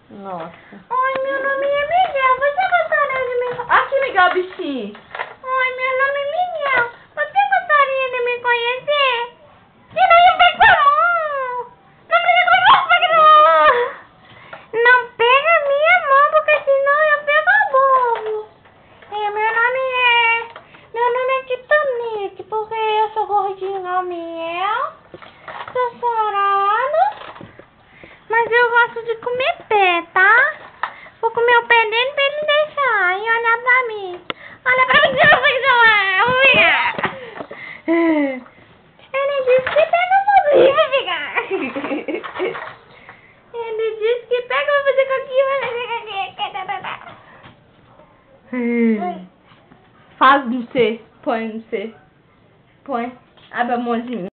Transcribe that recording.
Nossa. Oi, meu nome é Miguel. Você gostaria de me... Aqui, Miguel, bichinho. Oi, meu nome é Miguel. Você gostaria de me conhecer? E daí eu pego a mão. Não precisa comigo, não. Não pega a minha mão, porque senão eu pego a bobo. Meu nome é Titanic, porque eu sou gordinho igual Miel. Sou chorona. Mas eu gosto de comer pé, tá? Vou comer o pé dele pra ele deixar e olhar pra mim. Olha pra mim, ele disse que pega você, vai pegar. Ele disse que pega você com aqui, vai pegar. Faz no C, põe no C. Põe, abre a mãozinha.